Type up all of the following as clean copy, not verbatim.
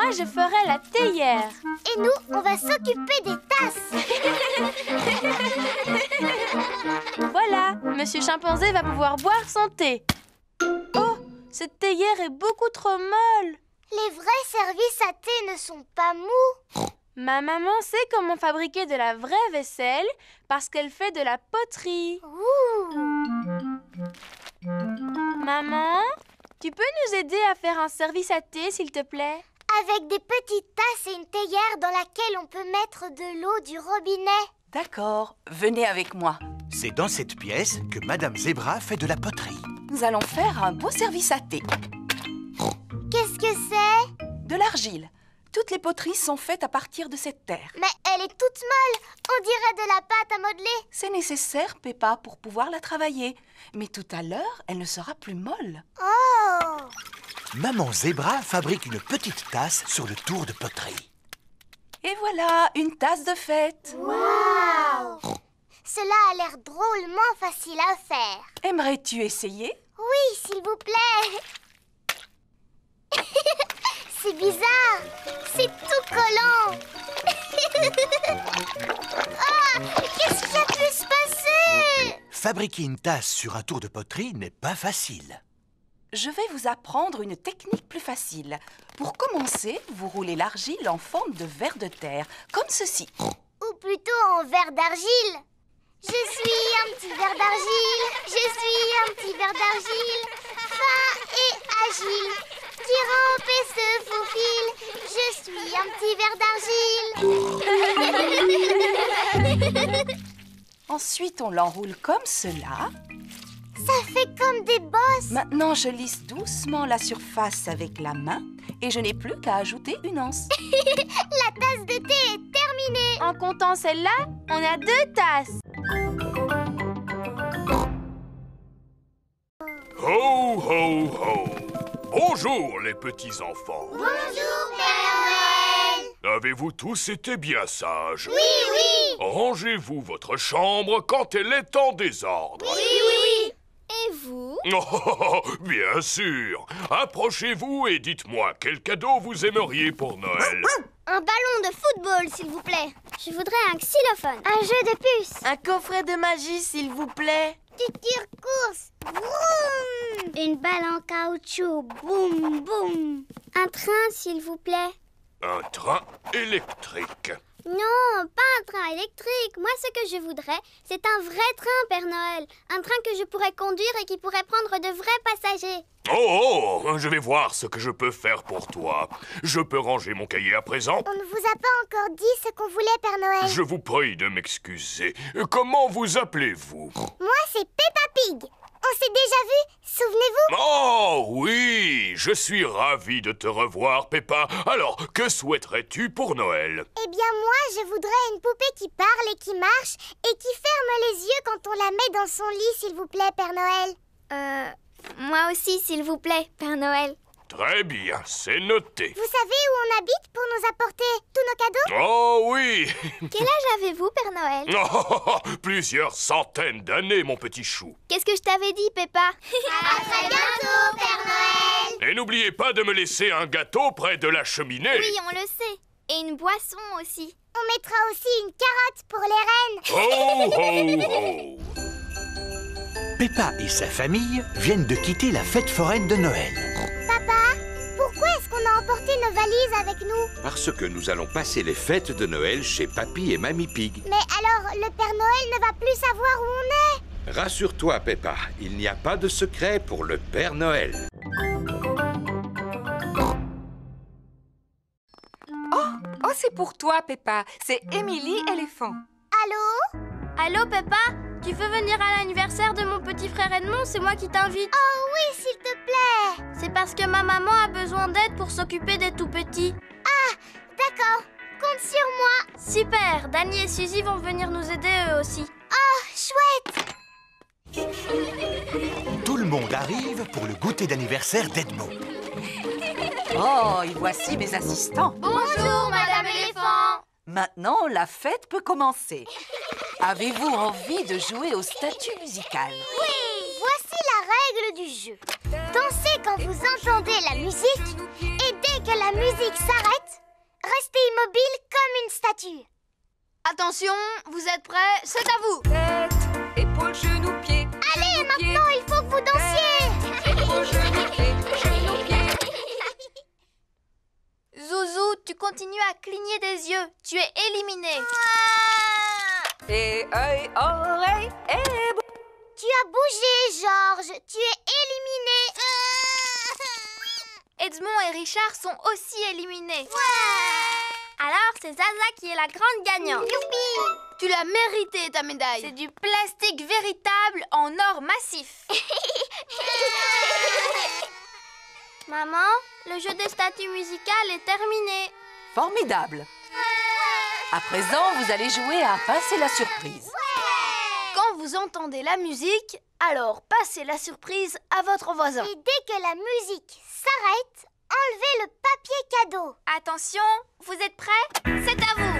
Moi, je ferai la théière. Et nous, on va s'occuper des tasses. Voilà, Monsieur Chimpanzé va pouvoir boire son thé. Oh, cette théière est beaucoup trop molle. Les vrais services à thé ne sont pas mous. Ma maman sait comment fabriquer de la vraie vaisselle parce qu'elle fait de la poterie. Ouh. Maman, tu peux nous aider à faire un service à thé, s'il te plaît? Avec des petites tasses et une théière dans laquelle on peut mettre de l'eau du robinet. D'accord, venez avec moi. C'est dans cette pièce que Madame Zebra fait de la poterie. Nous allons faire un beau service à thé. Qu'est-ce que c'est? De l'argile. Toutes les poteries sont faites à partir de cette terre. Mais elle est toute molle. On dirait de la pâte à modeler. C'est nécessaire, Peppa, pour pouvoir la travailler. Mais tout à l'heure, elle ne sera plus molle. Oh! Maman Zebra fabrique une petite tasse sur le tour de poterie. Et voilà, une tasse de fête. Waouh! Cela a l'air drôlement facile à faire. Aimerais-tu essayer? Oui, s'il vous plaît. C'est bizarre. C'est tout collant. Ah, qu'est-ce qui a pu se passer? Fabriquer une tasse sur un tour de poterie n'est pas facile. Je vais vous apprendre une technique plus facile. Pour commencer, vous roulez l'argile en forme de ver de terre, comme ceci. Ou plutôt en verre d'argile. Je suis un petit verre d'argile. Je suis un petit verre d'argile. Fin et agile. Qui rampe et se faufile. Je suis un petit verre d'argile. Ensuite, on l'enroule comme cela. Ça fait comme des bosses. Maintenant, je lisse doucement la surface avec la main et je n'ai plus qu'à ajouter une anse. La tasse de thé est terminée. En comptant celle-là, on a 2 tasses. Ho, ho, ho! Bonjour, les petits-enfants. Bonjour, Père Noël. Avez-vous tous été bien sages? Oui, oui. Rangez-vous votre chambre quand elle est en désordre. Oui, oui. Et vous? Oh, bien sûr. Approchez-vous et dites-moi quel cadeau vous aimeriez pour Noël. Un ballon de football, s'il vous plaît. Je voudrais un xylophone. Un jeu de puces. Un coffret de magie, s'il vous plaît. Du tire-course. Vroom. Une balle en caoutchouc. Boum, boum. Un train, s'il vous plaît. Un train électrique. Non, pas un train électrique. Moi, ce que je voudrais, c'est un vrai train, Père Noël. Un train que je pourrais conduire et qui pourrait prendre de vrais passagers. Oh, je vais voir ce que je peux faire pour toi. Je peux ranger mon cahier à présent? On ne vous a pas encore dit ce qu'on voulait, Père Noël. Je vous prie de m'excuser. Comment vous appelez-vous? Moi, c'est Peppa Pig. On s'est déjà vus, souvenez-vous? Oh oui, je suis ravi de te revoir, Peppa. Alors, que souhaiterais-tu pour Noël? Eh bien, moi, je voudrais une poupée qui parle et qui marche et qui ferme les yeux quand on la met dans son lit, s'il vous plaît, Père Noël. Moi aussi, s'il vous plaît, Père Noël. Très bien, c'est noté. Vous savez où on habite pour nous apporter tous nos cadeaux? Oh oui. Quel âge avez-vous, Père Noël? Oh, plusieurs centaines d'années, mon petit chou. Qu'est-ce que je t'avais dit, Peppa? À très bientôt, Père Noël. Et n'oubliez pas de me laisser un gâteau près de la cheminée. Oui, on le sait. Et une boisson aussi. On mettra aussi une carotte pour les rennes. Ho, ho, ho. Peppa et sa famille viennent de quitter la fête foraine de Noël. Papa, pourquoi est-ce qu'on a emporté nos valises avec nous? Parce que nous allons passer les fêtes de Noël chez Papy et Mamie Pig. Mais alors, le Père Noël ne va plus savoir où on est. Rassure-toi, Peppa, il n'y a pas de secret pour le Père Noël. Oh, c'est pour toi, Peppa. C'est Émilie éléphant. Allô? Allô, Peppa? Tu veux venir à l'anniversaire de mon petit frère Edmond? C'est moi qui t'invite. Oh oui, s'il te plaît. C'est parce que ma maman a besoin d'aide pour s'occuper des tout-petits. Ah, d'accord. Compte sur moi. Super! Danny et Suzy vont venir nous aider eux aussi. Oh, chouette. Tout le monde arrive pour le goûter d'anniversaire d'Edmond. Oh, et voici mes assistants. Bonjour, Madame Éléphant! Maintenant, la fête peut commencer. Avez-vous envie de jouer au statut musical? Oui, voici la règle du jeu. Dansez quand vous entendez la musique et dès dès que la musique s'arrête, restez immobile comme une statue. Attention, vous êtes prêts? C'est à vous. Tête, épaules, genoux, pieds. Allez, maintenant, il faut que vous dansiez. Épaules, genoux, pieds, genoux, pieds. Zouzou, tu continues à cligner des yeux. Tu es éliminé. Et œil, oreille, et bouche. Tu as bougé, Georges. Tu es éliminé. Edmond et Richard sont aussi éliminés. Alors, c'est Zaza qui est la grande gagnante. Youpi! Tu l'as mérité, ta médaille. C'est du plastique véritable en or massif. Maman, le jeu des statues musicales est terminé. Formidable. À présent, vous allez jouer à passer la surprise. Quand vous entendez la musique, alors passez la surprise à votre voisin. Et dès que la musique s'arrête, enlevez le papier cadeau. Attention, vous êtes prêts? C'est à vous.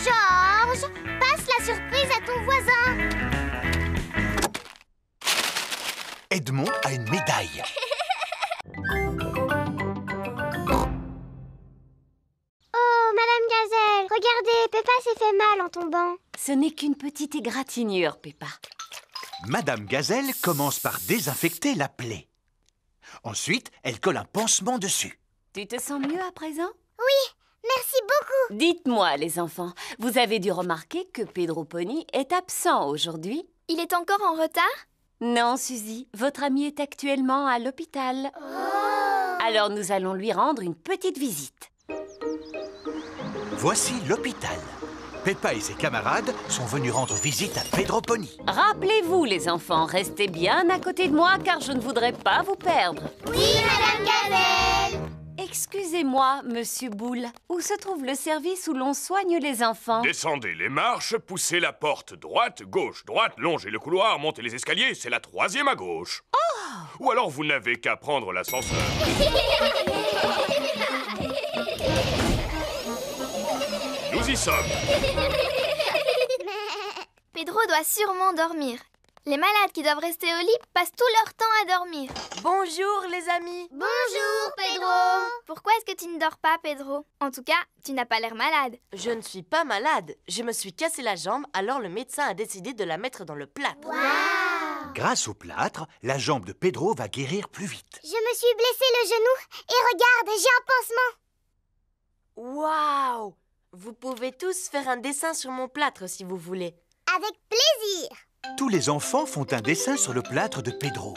Georges, passe la surprise à ton voisin. Edmond a une médaille. Oh, Madame Gazelle, regardez, Peppa s'est fait mal en tombant. Ce n'est qu'une petite égratignure, Peppa. Madame Gazelle commence par désinfecter la plaie. Ensuite, elle colle un pansement dessus. Tu te sens mieux à présent? Oui, merci beaucoup. Dites-moi, les enfants, vous avez dû remarquer que Pedro Pony est absent aujourd'hui? Il est encore en retard? Non, Suzy, votre ami est actuellement à l'hôpital. Alors nous allons lui rendre une petite visite. Voici l'hôpital. Peppa et ses camarades sont venus rendre visite à Pedro Pony. Rappelez-vous, les enfants, restez bien à côté de moi car je ne voudrais pas vous perdre. Oui, Madame Gazelle. Excusez-moi, Monsieur Boule, où se trouve le service où l'on soigne les enfants? Descendez les marches, poussez la porte droite, gauche, droite, longez le couloir, montez les escaliers, c'est la 3e à gauche. Ou alors vous n'avez qu'à prendre l'ascenseur. Nous y sommes. Pedro doit sûrement dormir. Les malades qui doivent rester au lit passent tout leur temps à dormir. Bonjour les amis. Bonjour, Pedro. Pourquoi est-ce que tu ne dors pas, Pedro? En tout cas, tu n'as pas l'air malade. Je ne suis pas malade. Je me suis cassé la jambe, alors le médecin a décidé de la mettre dans le plâtre. Grâce au plâtre, la jambe de Pedro va guérir plus vite. Je me suis blessé le genou et regarde, j'ai un pansement. Waouh! Vous pouvez tous faire un dessin sur mon plâtre si vous voulez. Avec plaisir. Tous les enfants font un dessin sur le plâtre de Pedro.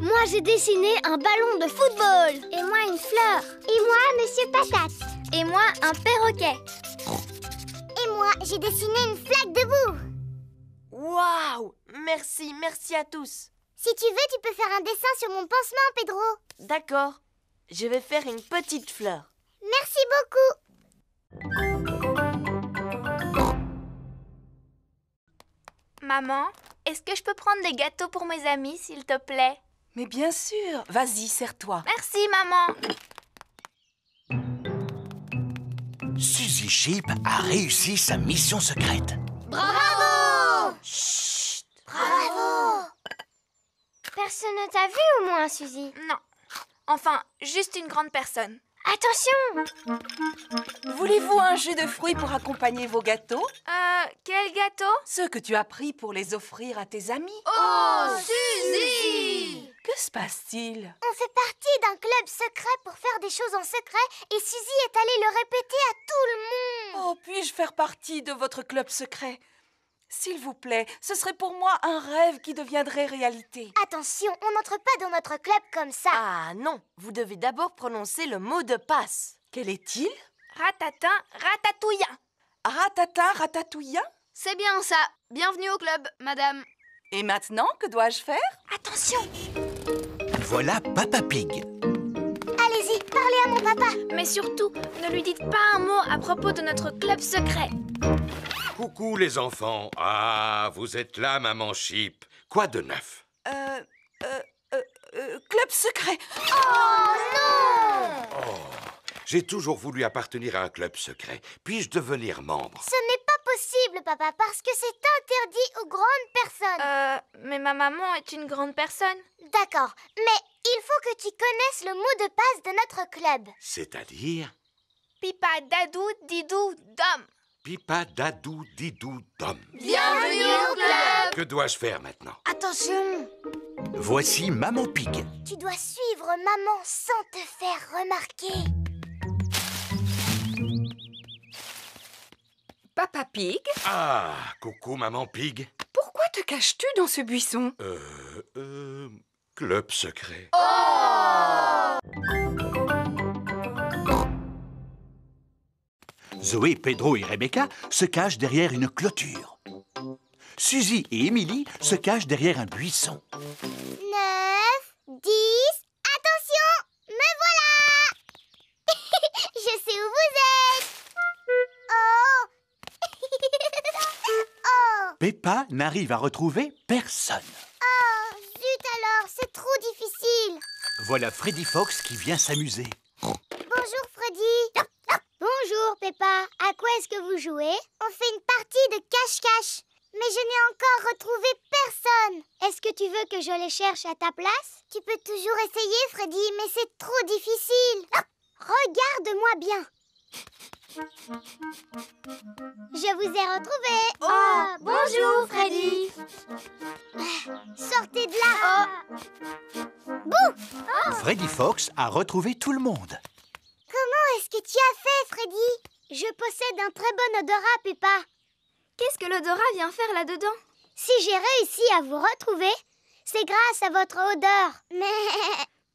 Moi, j'ai dessiné un ballon de football. Et moi, une fleur. Et moi, Monsieur Patate. Et moi, un perroquet. Et moi, j'ai dessiné une flaque de boue. Waouh! Merci, merci à tous. Si tu veux, tu peux faire un dessin sur mon pansement, Pedro. D'accord. Je vais faire une petite fleur. Merci beaucoup. Maman, est-ce que je peux prendre des gâteaux pour mes amis, s'il te plaît? Mais bien sûr, vas-y, serre-toi. Merci, maman. Suzy Sheep a réussi sa mission secrète. Bravo! Chut! Bravo! Personne ne t'a vu au moins, Suzy? Non. Enfin, juste une grande personne. Attention! Voulez-vous un jus de fruits pour accompagner vos gâteaux? Quel gâteau? Ceux que tu as pris pour les offrir à tes amis. Oh, Suzy! Que se passe-t-il? On fait partie d'un club secret pour faire des choses en secret et Suzy est allée le répéter à tout le monde. Oh, puis-je faire partie de votre club secret? S'il vous plaît, ce serait pour moi un rêve qui deviendrait réalité. Attention, on n'entre pas dans notre club comme ça. Ah non, vous devez d'abord prononcer le mot de passe. Quel est-il? Ratatin, ratatouillant. Ratata, ratatouillant? C'est bien ça. Bienvenue au club, madame. Et maintenant, que dois-je faire? Attention! Voilà Papa Pig. Allez-y, parlez à mon papa. Mais surtout, ne lui dites pas un mot à propos de notre club secret. Coucou les enfants. Ah, vous êtes là, maman Sheep. Quoi de neuf? Club secret. Oh non! Oh, J'ai toujours voulu appartenir à un club secret. Puis-je devenir membre? Ce n'est pas possible, papa, parce que c'est interdit aux grandes personnes. Mais ma maman est une grande personne. D'accord, mais il faut que tu connaisses le mot de passe de notre club. C'est-à-dire Pipa, dadou, didou, dom. Pipa, dadou, didou, dom. Bienvenue au club. Que dois-je faire maintenant? Attention, Voici Maman Pig. tu dois suivre maman sans te faire remarquer. Papa Pig, Ah, coucou, maman Pig. pourquoi te caches-tu dans ce buisson? Club secret. Zoé, Pedro et Rebecca se cachent derrière une clôture. Suzy et Émilie se cachent derrière un buisson. 9, 10, attention, me voilà. Je sais où vous êtes. Oh. Oh. Peppa n'arrive à retrouver personne. Oh, zut alors, c'est trop difficile. Voilà Freddy Fox qui vient s'amuser. Bonjour Freddy. Bonjour Peppa. À quoi est-ce que vous jouez? On fait une partie de cache-cache. Mais je n'ai encore retrouvé personne. Est-ce que tu veux que je les cherche à ta place? Tu peux toujours essayer Freddy, mais c'est trop difficile. Regarde-moi bien. Je vous ai retrouvé. Oh, bonjour Freddy. Sortez de là. Bouh. Freddy Fox a retrouvé tout le monde. Comment est-ce que tu as fait, Freddy? Je possède un très bon odorat, Peppa. Qu'est-ce que l'odorat vient faire là-dedans? Si j'ai réussi à vous retrouver, c'est grâce à votre odeur.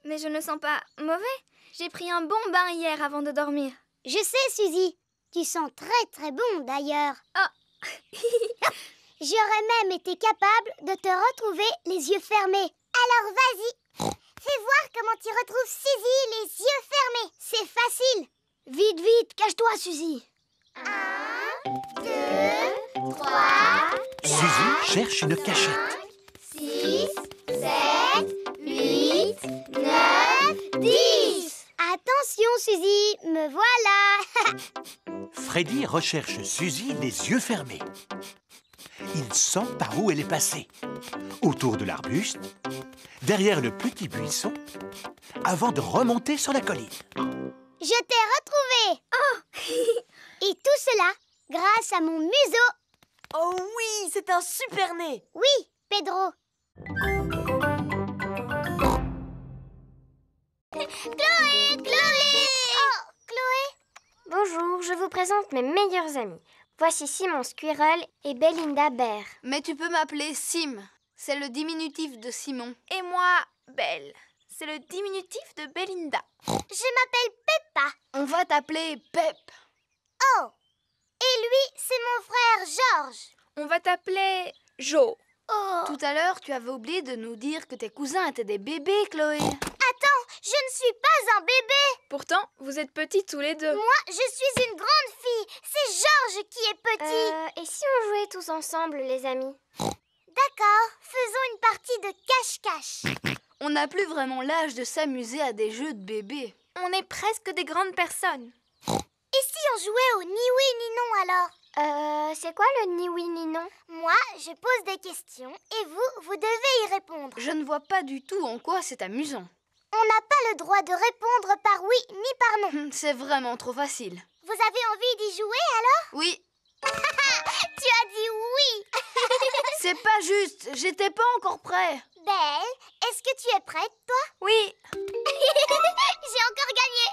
Mais je ne sens pas mauvais. J'ai pris un bon bain hier avant de dormir. Je sais, Suzy. Tu sens très très bon d'ailleurs. Oh. J'aurais même été capable de te retrouver les yeux fermés. Alors vas-y, fais voir comment tu retrouves Suzy les yeux fermés. C'est facile. Vite, vite, cache-toi, Suzy. 1, 2, 3, Suzy cherche une cachette. 6, 7, 8, 9, 10. Attention, Suzy, me voilà. Freddy recherche Suzy les yeux fermés. Il sent par où elle est passée. Autour de l'arbuste, derrière le petit buisson, avant de remonter sur la colline. Je t'ai retrouvé. Oh. Et tout cela grâce à mon museau. Oh oui, c'est un super nez. Oui, Pedro. Chloé, Chloé. Oh, Chloé. Bonjour, je vous présente mes meilleurs amis. Voici Simon Squirrel et Belinda Bear. Mais tu peux m'appeler Sim. C'est le diminutif de Simon. Et moi, Belle. C'est le diminutif de Belinda. Je m'appelle Peppa. On va t'appeler Pep. Oh. Et lui, c'est mon frère Georges. On va t'appeler Jo. Oh. Tout à l'heure, tu avais oublié de nous dire que tes cousins étaient des bébés, Chloé. Attends, je ne suis pas un bébé. Pourtant, vous êtes petits tous les deux. Moi, je suis une grande fille. C'est Georges qui est petit. Et si on jouait tous ensemble, les amis? D'accord, faisons une partie de cache-cache. On n'a plus vraiment l'âge de s'amuser à des jeux de bébés. On est presque des grandes personnes. Et si on jouait au ni oui ni non alors? C'est quoi le ni oui ni non? Moi, je pose des questions et vous devez y répondre. Je ne vois pas du tout en quoi c'est amusant. On n'a pas le droit de répondre par oui ni par non. C'est vraiment trop facile. Vous avez envie d'y jouer alors? Oui. Tu as dit oui. C'est pas juste, j'étais pas encore prêt. Belle, est-ce que tu es prête, toi? Oui. J'ai encore gagné.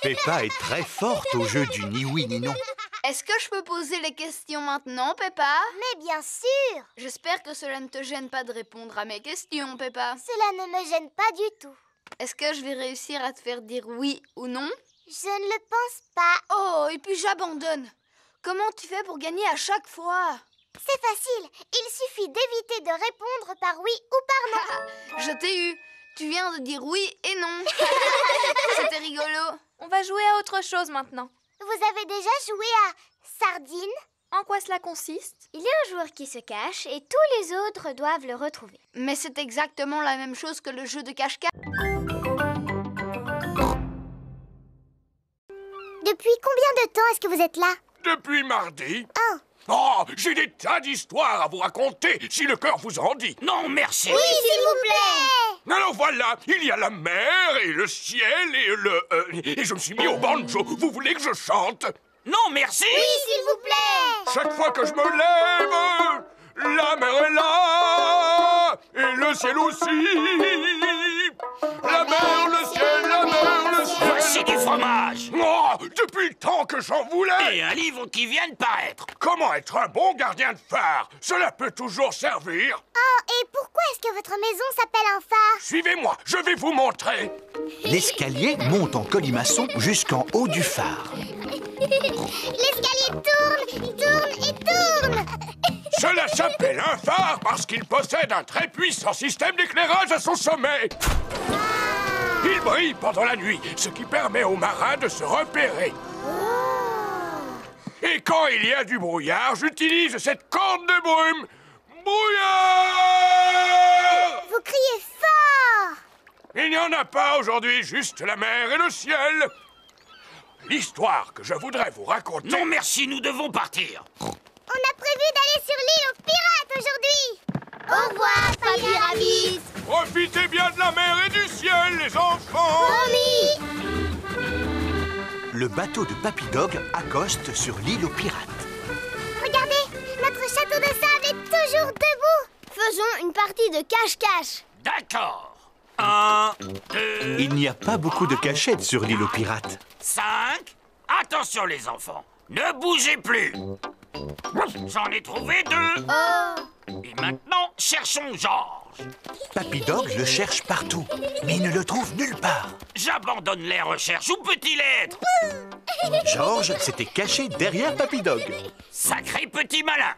Peppa est très forte au jeu du ni oui ni non. Est-ce que je peux poser les questions maintenant, Peppa? Mais bien sûr. J'espère que cela ne te gêne pas de répondre à mes questions, Peppa. Cela ne me gêne pas du tout. Est-ce que je vais réussir à te faire dire oui ou non? Je ne le pense pas. Oh, et puis j'abandonne. Comment tu fais pour gagner à chaque fois? C'est facile. Il suffit d'éviter de répondre par oui ou par non. Je t'ai eu. Tu viens de dire oui et non. C'était rigolo. On va jouer à autre chose maintenant. Vous avez déjà joué à Sardine? En quoi cela consiste? Il y a un joueur qui se cache et tous les autres doivent le retrouver. Mais c'est exactement la même chose que le jeu de cache-cache. Depuis combien de temps est-ce que vous êtes là? Depuis mardi. Oh. Oh, j'ai des tas d'histoires à vous raconter, si le cœur vous en dit. Non, merci. Oui, s'il vous plaît. Alors voilà, il y a la mer et le ciel et je me suis mis au banjo. Vous voulez que je chante? Non, merci. Oui, s'il vous plaît. Chaque fois que je me lève, la mer est là et le ciel aussi. La mer, le ciel, la mer, le ciel. Voici du fromage. Oh, depuis le temps que j'en voulais. Et un livre qui vient de paraître. Comment être un bon gardien de phare? Cela peut toujours servir. Oh, et pourquoi est-ce que votre maison s'appelle un phare? Suivez-moi, je vais vous montrer. L'escalier monte en colimaçon jusqu'en haut du phare. L'escalier tourne et tourne. Cela s'appelle un phare parce qu'il possède un très puissant système d'éclairage à son sommet. Il brille pendant la nuit, ce qui permet aux marins de se repérer. Et quand il y a du brouillard, j'utilise cette corne de brume. Brouillard! Vous criez fort. Il n'y en a pas aujourd'hui, juste la mer et le ciel. L'histoire que je voudrais vous raconter... Non, merci, nous devons partir. On a prévu d'aller sur l'île aux pirates aujourd'hui. Au revoir, Papy Rabbit. Profitez bien de la mer et du ciel, les enfants. Promis. Le bateau de Papy Dog accoste sur l'île aux pirates. Regardez, notre château de sable est toujours debout. Faisons une partie de cache-cache. D'accord. 1, 2, Il n'y a pas beaucoup de cachettes sur l'île aux pirates. 5. Attention les enfants, ne bougez plus. J'en ai trouvé 2. Et maintenant, cherchons Georges. Papy Dog le cherche partout, mais il ne le trouve nulle part. J'abandonne les recherches. Où peut-il être? Georges s'était caché derrière Papy Dog. Sacré petit malin.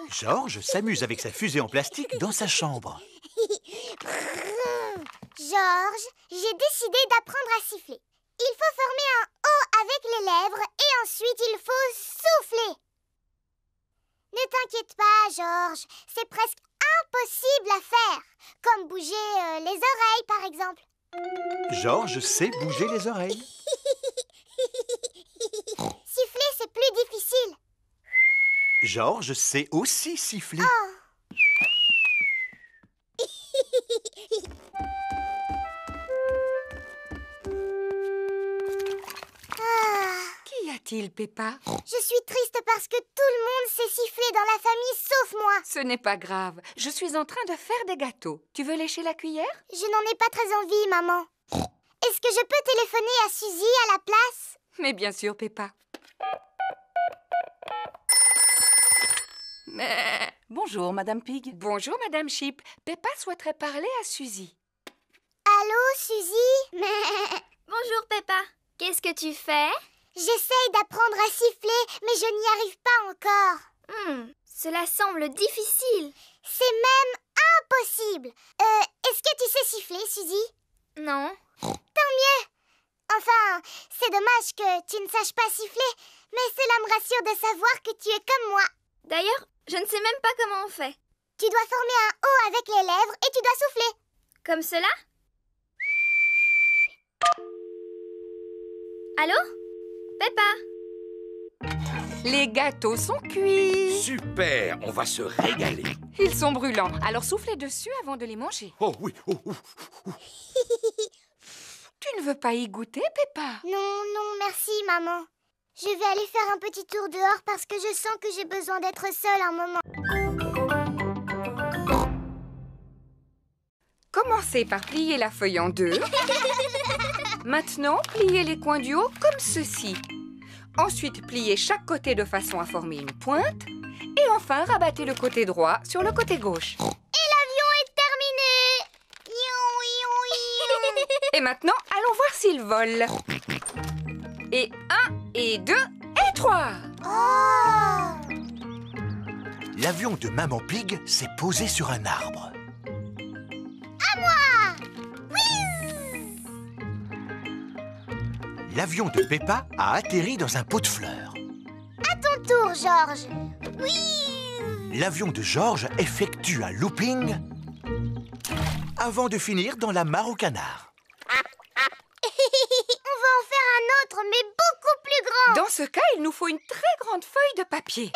Georges s'amuse avec sa fusée en plastique dans sa chambre. Georges, j'ai décidé d'apprendre à siffler. Il faut former un O avec les lèvres et ensuite il faut souffler. Ne t'inquiète pas, Georges, c'est presque impossible à faire. Comme bouger les oreilles, par exemple. Georges sait bouger les oreilles. Siffler, c'est plus difficile. Georges sait aussi siffler. Qu'y a-t-il, Peppa? Je suis triste parce que tout le monde sait siffler dans la famille sauf moi. Ce n'est pas grave. Je suis en train de faire des gâteaux. Tu veux lécher la cuillère? Je n'en ai pas très envie, maman. Est-ce que je peux téléphoner à Suzy à la place? Mais bien sûr, Peppa. Bonjour, Madame Pig. Bonjour, Madame Sheep. Peppa souhaiterait parler à Suzy. Allô, Suzy? Bonjour, Peppa. Qu'est-ce que tu fais? J'essaye d'apprendre à siffler, mais je n'y arrive pas encore. Cela semble difficile. C'est même impossible. Est-ce que tu sais siffler, Suzy? Non. Tant mieux. Enfin, c'est dommage que tu ne saches pas siffler, mais cela me rassure de savoir que tu es comme moi. D'ailleurs, je ne sais même pas comment on fait. Tu dois former un O avec les lèvres et tu dois souffler. Comme cela? Allô? Peppa? Les gâteaux sont cuits. Super, on va se régaler. Ils sont brûlants, alors soufflez dessus avant de les manger. Oh oui, Tu ne veux pas y goûter, Peppa? Non, merci, maman. Je vais aller faire un petit tour dehors parce que je sens que j'ai besoin d'être seule un moment. Commencez par plier la feuille en deux. Maintenant, pliez les coins du haut comme ceci. Ensuite, pliez chaque côté de façon à former une pointe. Et enfin, rabattez le côté droit sur le côté gauche. Et l'avion est terminé! Et maintenant, allons voir s'il vole. Et 1, et 2, et 3. Oh! L'avion de Maman Pig s'est posé sur un arbre. À moi! L'avion de Peppa a atterri dans un pot de fleurs. À ton tour, Georges. Oui! l'avion de Georges effectue un looping avant de finir dans la mare au canard. On va en faire un autre, mais beaucoup plus grand. Dans ce cas, il nous faut une très grande feuille de papier.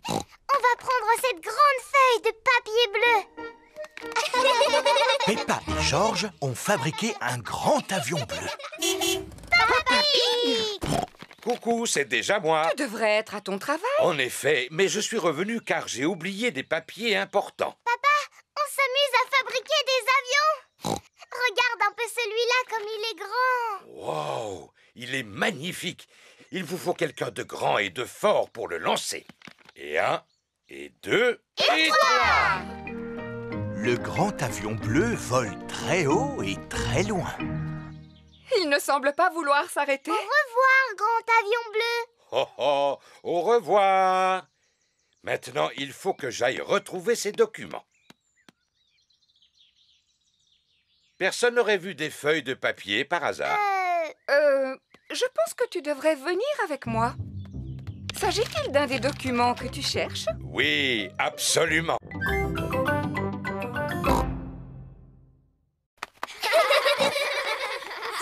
On va prendre cette grande feuille de papier bleu. Peppa et Georges ont fabriqué un grand avion bleu. Papa Pig! Coucou, c'est déjà moi. Tu devrais être à ton travail. En effet, mais je suis revenu car j'ai oublié des papiers importants. Papa, on s'amuse à fabriquer des avions. Regarde un peu celui-là comme il est grand. Wow, il est magnifique. Il vous faut quelqu'un de grand et de fort pour le lancer. Et 1, et 2, et 3. Le grand avion bleu vole très haut et très loin. Il ne semble pas vouloir s'arrêter. Au revoir, grand avion bleu. Oh oh, au revoir. Maintenant, il faut que j'aille retrouver ces documents. Personne n'aurait vu des feuilles de papier par hasard? Je pense que tu devrais venir avec moi. S'agit-il d'un des documents que tu cherches? Oui, absolument.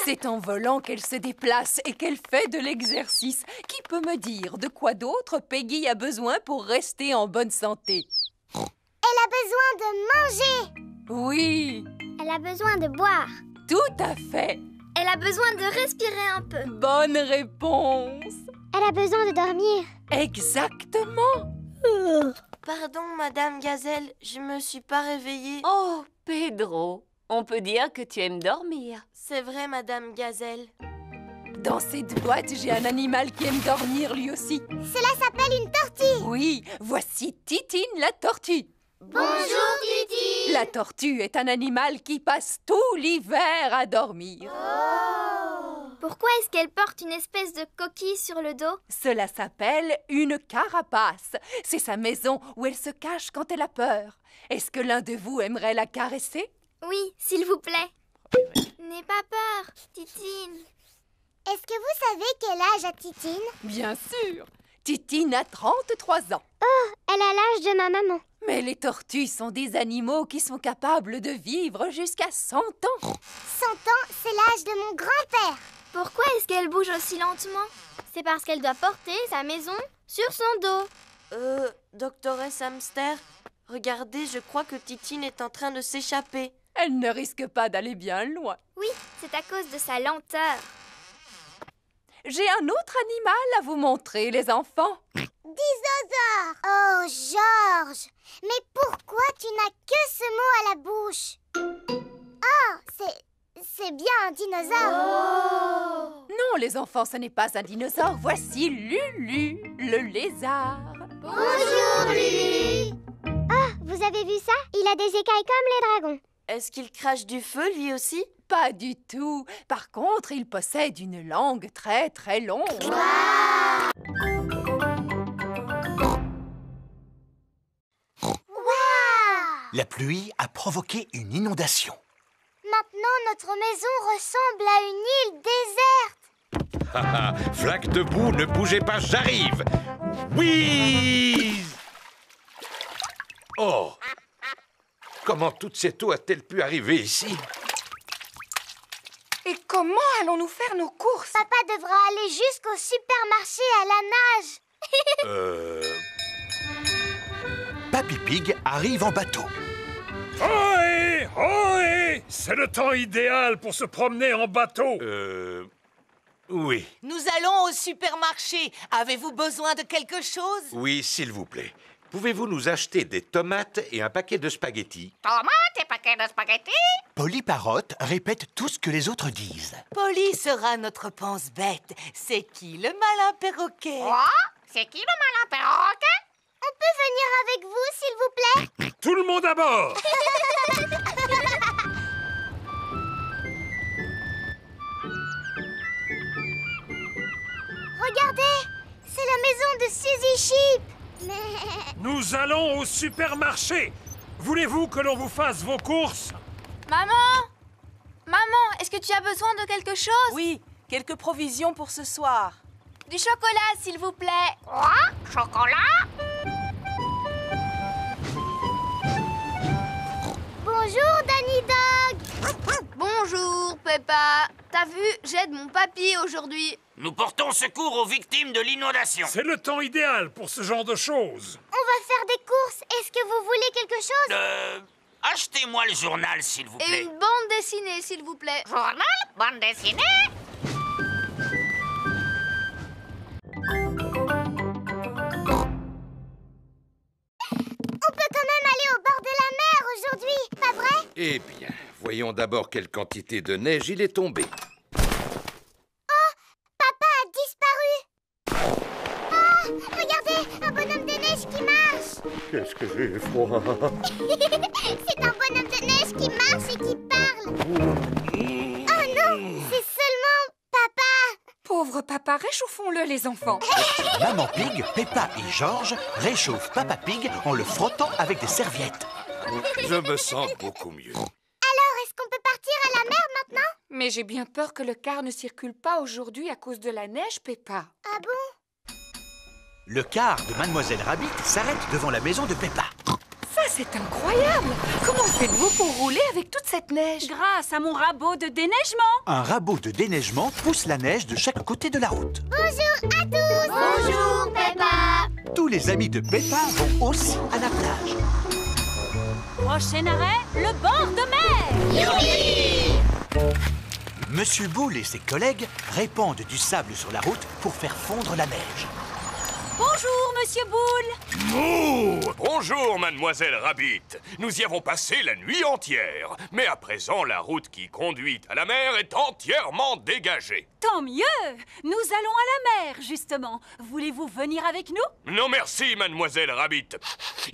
C'est en volant qu'elle se déplace et qu'elle fait de l'exercice. Qui peut me dire de quoi d'autre Peggy a besoin pour rester en bonne santé? Elle a besoin de manger. Oui, Elle a besoin de boire. tout à fait. Elle a besoin de respirer un peu. Bonne réponse. Elle a besoin de dormir. Exactement. Pardon, Madame Gazelle, je me suis pas réveillée. Oh, Pedro, on peut dire que tu aimes dormir. C'est vrai, Madame Gazelle. Dans cette boîte, j'ai un animal qui aime dormir lui aussi. Cela s'appelle une tortue. Oui, voici Titine la tortue. Bonjour, Titi. La tortue est un animal qui passe tout l'hiver à dormir. Pourquoi est-ce qu'elle porte une espèce de coquille sur le dos? Cela s'appelle une carapace. C'est sa maison où elle se cache quand elle a peur. Est-ce que l'un de vous aimerait la caresser? Oui, s'il vous plaît. N'aie pas peur, Titine. Est-ce que vous savez quel âge a Titine? Bien sûr. Titine a 33 ans. Elle a l'âge de ma maman. Mais les tortues sont des animaux qui sont capables de vivre jusqu'à 100 ans. 100 ans, c'est l'âge de mon grand-père. Pourquoi est-ce qu'elle bouge aussi lentement? C'est parce qu'elle doit porter sa maison sur son dos. Doctoresse Hamster, regardez, je crois que Titine est en train de s'échapper. Elle ne risque pas d'aller bien loin. Oui, c'est à cause de sa lenteur. J'ai un autre animal à vous montrer, les enfants. Dinosaure. Oh, Georges. Mais pourquoi tu n'as que ce mot à la bouche? Oh, c'est bien un dinosaure. Non, les enfants, ce n'est pas un dinosaure. Voici Lulu, le lézard. Bonjour, Lulu. Oh, vous avez vu ça? Il a des écailles comme les dragons. Est-ce qu'il crache du feu, lui aussi? Pas du tout. Par contre, il possède une langue très très longue. La pluie a provoqué une inondation. Maintenant, notre maison ressemble à une île déserte. Haha, flaque de boue, ne bougez pas, j'arrive. Oui. Oh. Comment toute cette eau a-t-elle pu arriver ici? Et comment allons-nous faire nos courses? Papa devra aller jusqu'au supermarché à la nage. Papy Pig arrive en bateau. Ohé! Ohé! C'est le temps idéal pour se promener en bateau. Oui. Nous allons au supermarché. Avez-vous besoin de quelque chose? Oui, s'il vous plaît. Pouvez-vous nous acheter des tomates et un paquet de spaghettis? Tomates et paquets de spaghettis? Polly Parrot répète tout ce que les autres disent. Polly sera notre pense-bête. C'est qui le malin perroquet? Quoi? C'est qui le malin perroquet? On peut venir avec vous, s'il vous plaît? Tout le monde à bord! Regardez, c'est la maison de Suzy Sheep. Nous allons au supermarché. Voulez-vous que l'on vous fasse vos courses? Maman! Maman, est-ce que tu as besoin de quelque chose? Oui, quelques provisions pour ce soir. Du chocolat, s'il vous plaît. Quoi? Chocolat? Bonjour, Danny Dog. Bonjour, Peppa. T'as vu, j'aide mon papy aujourd'hui. Nous portons secours aux victimes de l'inondation. C'est le temps idéal pour ce genre de choses. On va faire des courses. Est-ce que vous voulez quelque chose? Achetez-moi le journal, s'il vous plaît. Et une bande dessinée, s'il vous plaît. Journal, bande dessinée. On peut quand même aller au bord de la mer aujourd'hui, pas vrai? Eh bien, voyons d'abord quelle quantité de neige il est tombé. Oh, papa a disparu. Oh, regardez, un bonhomme de neige qui marche. Qu'est-ce que j'ai froid. C'est un bonhomme de neige qui marche et qui parle. Oh non, c'est seulement papa. Pauvre papa, réchauffons-le, les enfants. Maman Pig, Peppa et George réchauffent Papa Pig en le frottant avec des serviettes. Je me sens beaucoup mieux. Alors, est-ce qu'on peut partir à la mer maintenant? Mais j'ai bien peur que le car ne circule pas aujourd'hui à cause de la neige, Peppa. Ah bon? Le car de Mademoiselle Rabbit s'arrête devant la maison de Peppa. Ça, c'est incroyable! Comment faites-vous pour rouler avec toute cette neige? Grâce à mon rabot de déneigement. Un rabot de déneigement pousse la neige de chaque côté de la route. Bonjour à tous. Bonjour, Peppa. Tous les amis de Peppa vont aussi à la plage. Prochain arrêt, le bord de mer. Youpi! Monsieur Boule et ses collègues répandent du sable sur la route pour faire fondre la neige. Bonjour, Monsieur Boule. Mouh! Bonjour, Mademoiselle Rabbit. Nous y avons passé la nuit entière. Mais à présent, la route qui conduit à la mer est entièrement dégagée. Tant mieux. Nous allons à la mer, justement. Voulez-vous venir avec nous? Non, merci, Mademoiselle Rabbit.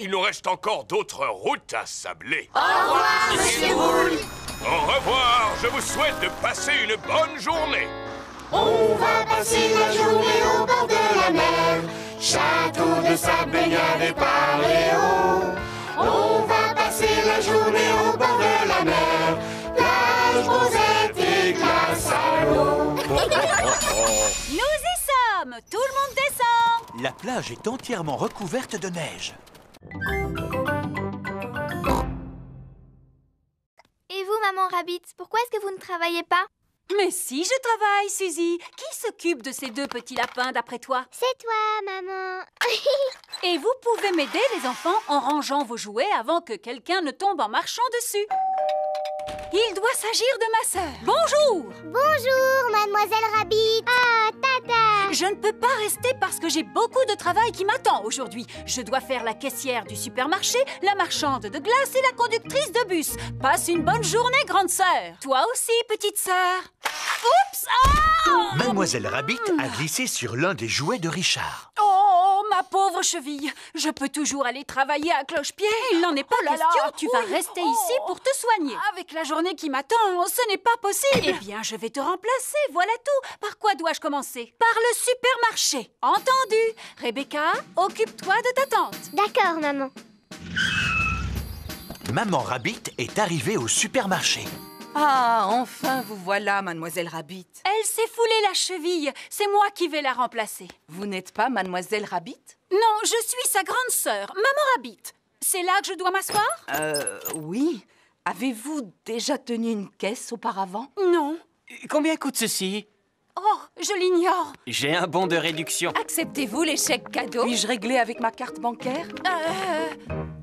Il nous reste encore d'autres routes à sabler. Au revoir, Monsieur Boule. Au revoir. Je vous souhaite de passer une bonne journée. On va passer la journée au bord de la mer. Château de sable, baignade et paléo. On va passer la journée au bord de la mer. Plage, rosette et glace à l'eau. Nous y sommes. Tout le monde descend. La plage est entièrement recouverte de neige. Et vous, maman Rabbit, pourquoi est-ce que vous ne travaillez pas? Mais si, je travaille, Suzy. Qui s'occupe de ces deux petits lapins, d'après toi? C'est toi, maman. Et vous pouvez m'aider, les enfants, en rangeant vos jouets avant que quelqu'un ne tombe en marchant dessus. Il doit s'agir de ma sœur. Bonjour! Bonjour, Mademoiselle Rabbit. Ah, tata. Je ne peux pas rester parce que j'ai beaucoup de travail qui m'attend aujourd'hui. Je dois faire la caissière du supermarché, la marchande de glace et la conductrice de bus. Passe une bonne journée, grande sœur. Toi aussi, petite sœur. Oups! Ah! Mademoiselle Rabbit a glissé sur l'un des jouets de Richard. Oh, ma pauvre cheville. Je peux toujours aller travailler à cloche-pied. Il n'en est pas question. Tu vas rester ici pour te soigner. Avec la journée qui m'attend, ce n'est pas possible. Eh bien, je vais te remplacer, voilà tout. Par quoi dois-je commencer? Par le supermarché. Entendu. Rebecca, occupe-toi de ta tante. D'accord, maman. Maman Rabbit est arrivée au supermarché. Ah, enfin vous voilà, Mademoiselle Rabbit. Elle s'est foulée la cheville. C'est moi qui vais la remplacer. Vous n'êtes pas Mademoiselle Rabbit? Non, je suis sa grande sœur, Maman Rabbit. C'est là que je dois m'asseoir? Oui. Avez-vous déjà tenu une caisse auparavant? Non. Combien coûte ceci? Oh, je l'ignore. J'ai un bon de réduction. Acceptez-vous les chèques cadeaux? Puis-je régler avec ma carte bancaire?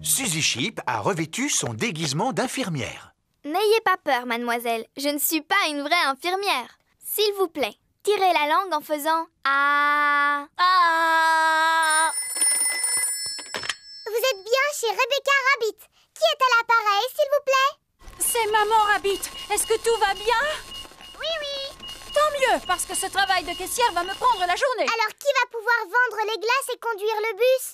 Suzy Sheep a revêtu son déguisement d'infirmière. N'ayez pas peur, mademoiselle. Je ne suis pas une vraie infirmière. S'il vous plaît, tirez la langue en faisant « Ah ». Ah! Vous êtes bien chez Rebecca Rabbit. Qui est à l'appareil, s'il vous plaît? C'est Maman Rabbit. Est-ce que tout va bien? Oui, oui. Tant mieux, parce que ce travail de caissière va me prendre la journée. Alors, qui va pouvoir vendre les glaces et conduire le bus?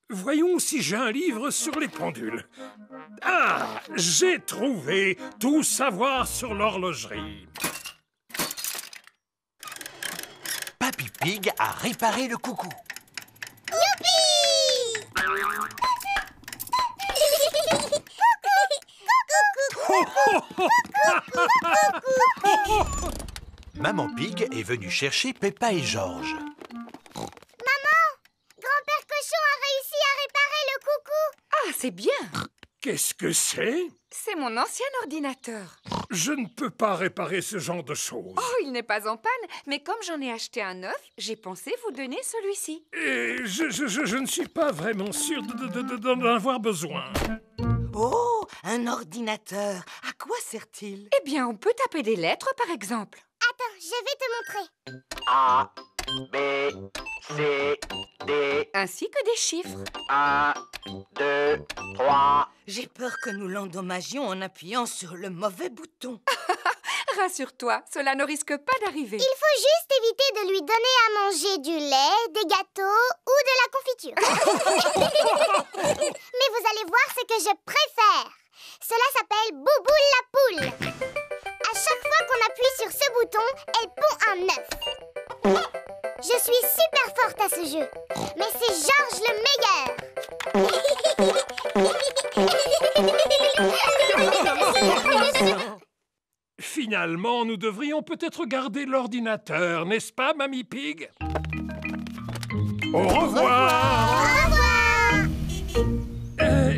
Voyons si j'ai un livre sur les pendules. Ah, j'ai trouvé Tout savoir sur l'horlogerie. Papy Pig a réparé le coucou. Youpi! Maman Pig est venue chercher Peppa et George. Maman, c'est bien. Qu'est-ce que c'est? C'est mon ancien ordinateur. Je ne peux pas réparer ce genre de choses. Oh, il n'est pas en panne, mais comme j'en ai acheté un neuf, j'ai pensé vous donner celui-ci. Et je ne suis pas vraiment sûr d'en avoir besoin. Oh, un ordinateur. À quoi sert-il? Eh bien, on peut taper des lettres, par exemple. Attends, je vais te montrer. A, B, C, D. Ainsi que des chiffres. 1, 2, 3. J'ai peur que nous l'endommagions en appuyant sur le mauvais bouton. Rassure-toi, cela ne risque pas d'arriver. Il faut juste éviter de lui donner à manger du lait, des gâteaux ou de la confiture. Mais vous allez voir ce que je préfère. Cela s'appelle Bouboule la poule. À chaque fois qu'on appuie sur ce bouton, elle pond un œuf. Je suis super forte à ce jeu, mais c'est Georges le meilleur. Finalement, nous devrions peut-être garder l'ordinateur, n'est-ce pas, Mamie Pig? Au revoir!